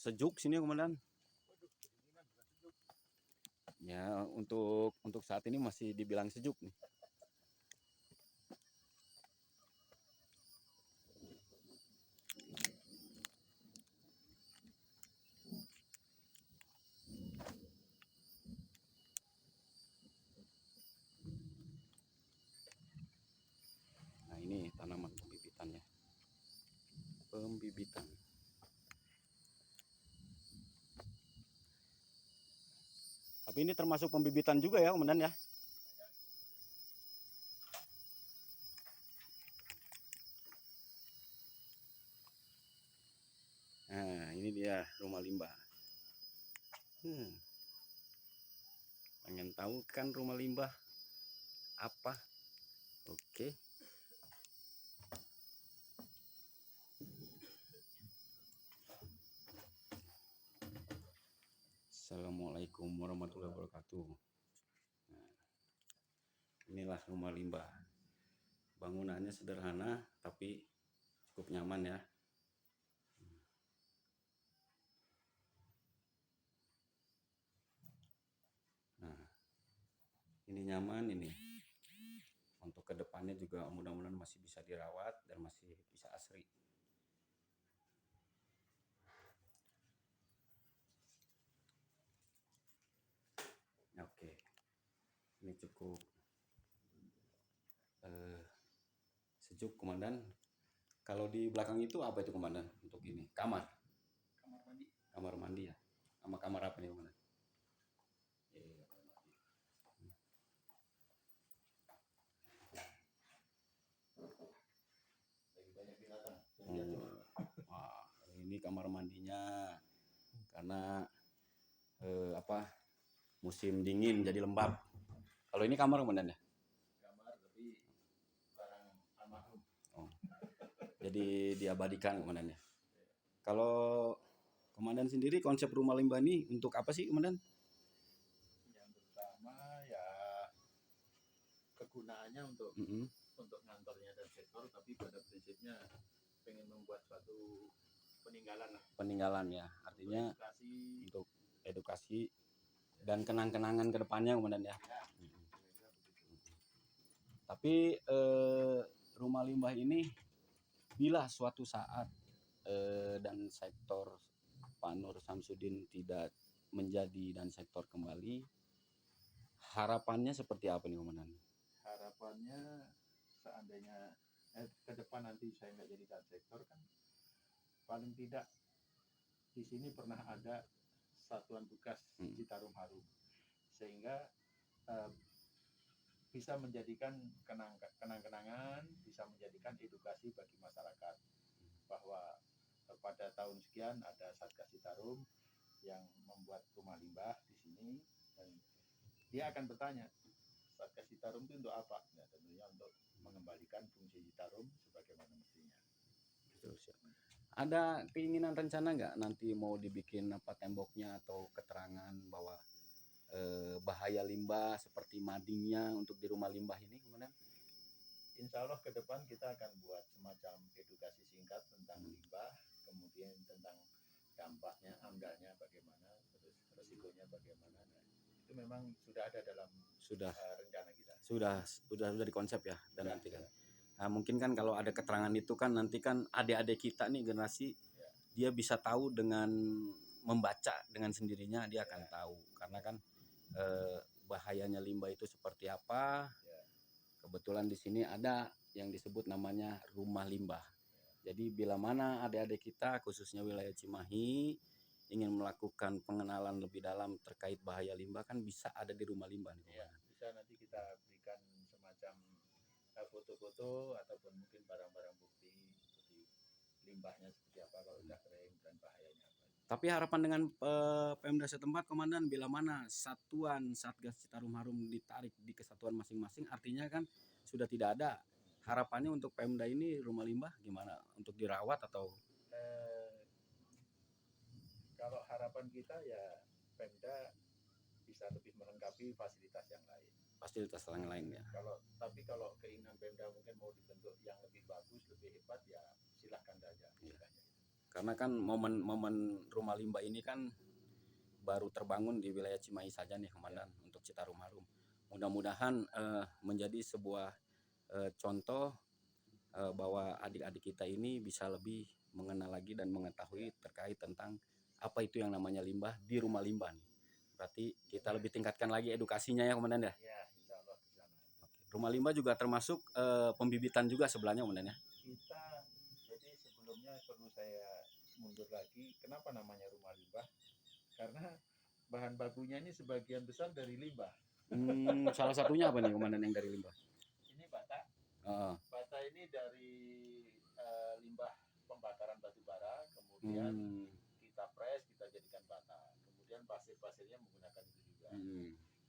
sejuk sini komandan. Waduh, kedinginan bukan sejuk. Ya, untuk saat ini masih dibilang sejuk nih. Nah, ini tanaman pembibitannya. Pembibitan. Tapi ini termasuk pembibitan juga ya, komandan ya. Nah, ini dia rumah limbah. Pengen tahu kan rumah limbah apa? Oke. Assalamualaikum warahmatullahi wabarakatuh. Nah, inilah rumah limbah. Bangunannya sederhana tapi cukup nyaman ya. Nah, ini nyaman ini. Untuk kedepannya juga mudah-mudahan masih bisa dirawat dan masih bisa asri. Oke, ini cukup sejuk komandan. Kalau di belakang itu apa itu komandan? Untuk ini kamar. Kamar mandi. Kamar mandi ya. Sama kamar apa nih komandan? Lagi banyak binatang. Wah, ini kamar mandinya karena musim dingin jadi lembab. Kalau ini kamar komandan ya? Kamar tapi barang almarhum. Oh, jadi diabadikan komandan ya. Kalau komandan sendiri konsep rumah limbah ini untuk apa sih komandan? Yang pertama ya kegunaannya untuk ngantornya dan sektor, tapi pada prinsipnya pengen membuat suatu peninggalan lah. Peninggalan ya, artinya edukasi. untuk edukasi dan kenang-kenangan ke depannya komandan ya. Tapi rumah limbah ini bila suatu saat dan sektor Pak Nur Samsudin tidak menjadi dan sektor kembali, harapannya seperti apa nih komandan? Harapannya seandainya ke depan nanti saya nggak jadi dan sektor kan, paling tidak di sini pernah ada satuan tugas Citarum Harum, sehingga bisa menjadikan kenang-kenangan, bisa menjadikan edukasi bagi masyarakat bahwa pada tahun sekian ada Satgas Citarum yang membuat rumah limbah di sini, dan dia akan bertanya Satgas Citarum itu untuk apa? Ya, tentunya untuk mengembalikan fungsi Citarum sebagaimana mestinya. Terus ya. Ada keinginan rencana nggak nanti mau dibikin apa temboknya atau keterangan bahwa bahaya limbah seperti madingnya untuk di rumah limbah ini kemudian? Insya Allah ke depan kita akan buat semacam edukasi singkat tentang limbah, kemudian tentang dampaknya, amdalnya bagaimana, terus resikonya bagaimana. Nah, itu memang sudah ada dalam rencana kita. Sudah di konsep ya, dan nanti kan. Nah, mungkin kan kalau ada keterangan itu kan nanti kan adik-adik kita nih generasi dia bisa tahu dengan membaca dengan sendirinya dia akan tahu karena kan bahayanya limbah itu seperti apa. Kebetulan di sini ada yang disebut namanya rumah limbah. Jadi bila mana adik-adik kita khususnya wilayah Cimahi ingin melakukan pengenalan lebih dalam terkait bahaya limbah kan bisa ada di rumah limbah nih. Ya, bisa nanti kita berikan semacam foto-foto ataupun mungkin barang-barang bukti seperti limbahnya seperti apa kalau sudah kering dan bahayanya apa. Tapi harapan dengan Pemda setempat komandan bila mana satuan Satgas Citarum Harum ditarik di kesatuan masing-masing artinya kan sudah tidak ada. Harapannya untuk Pemda ini rumah limbah gimana untuk dirawat atau kalau harapan kita ya Pemda bisa lebih melengkapi fasilitas yang lain. Fasilitas yang lain ya. Kalau keinginan Pemda mungkin mau dibentuk yang lebih bagus, lebih hebat ya silahkan saja. Karena kan momen rumah limbah ini kan baru terbangun di wilayah Cimahi saja nih Komandan untuk Citarum Harum. Mudah-mudahan menjadi sebuah contoh bahwa adik-adik kita ini bisa lebih mengenal lagi dan mengetahui terkait tentang apa itu yang namanya limbah di rumah limbah nih. Berarti kita lebih tingkatkan lagi edukasinya ya Komandan ya. Ya, insya Allah di sana. Rumah limbah juga termasuk pembibitan juga sebelahnya Komandan ya. Kita jadi sebelumnya perlu saya mundur lagi. Kenapa namanya rumah limbah? Karena bahan bakunya ini sebagian besar dari limbah. Salah satunya apa nih Komandan yang dari limbah? Ini bata. Heeh. Bata ini dari limbah pembakaran batu bara, kemudian kita press, kita jadikan bata. Kemudian pasir-pasirnya menggunakan itu juga.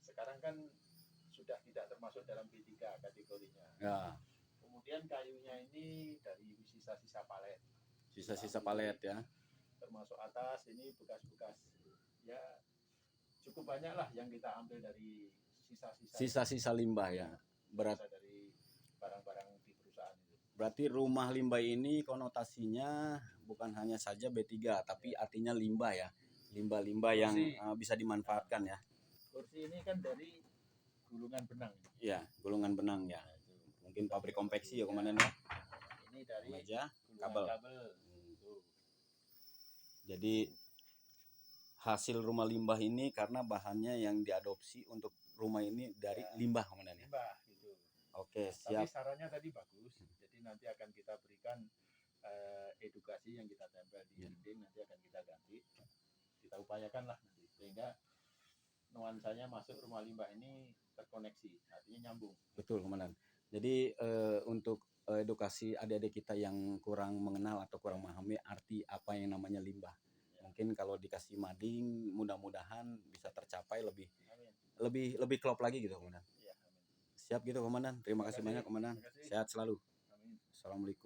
Sekarang kan sudah tidak termasuk dalam B3 kategorinya. Ya. Kemudian kayunya ini dari sisa-sisa palet. Sisa-sisa palet ya. Termasuk atas ini bekas-bekas ya cukup banyak lah yang kita ambil dari sisa-sisa limbah ya. Dari barang-barang di perusahaan itu. Berarti rumah limbah ini konotasinya bukan hanya saja B3 tapi artinya limbah ya. Limbah-limbah yang bisa dimanfaatkan ya. Kursi ini kan dari gulungan benang. Iya, gulungan benang ya. Mungkin pabrik konveksi ya Komandan ya. Ini dari meja, kabel. Jadi hasil rumah limbah ini karena bahannya yang diadopsi untuk rumah ini dari limbah Komandan ya. Limbah gitu. Oke, siap. Tapi sarannya tadi bagus. Jadi nanti akan kita berikan edukasi yang kita tempel di dinding, nanti akan kita ganti. Kita upayakan lah nanti sehingga nuansanya masuk rumah limbah ini terkoneksi, artinya nyambung. Betul Komandan. Jadi untuk edukasi adik-adik kita yang kurang mengenal atau kurang memahami arti apa yang namanya limbah. Mungkin kalau dikasih mading, mudah-mudahan bisa tercapai lebih klop lagi gitu Komandan. Ya, siap gitu Komandan. Terima kasih banyak Komandan. Sehat selalu. Amin. Assalamualaikum.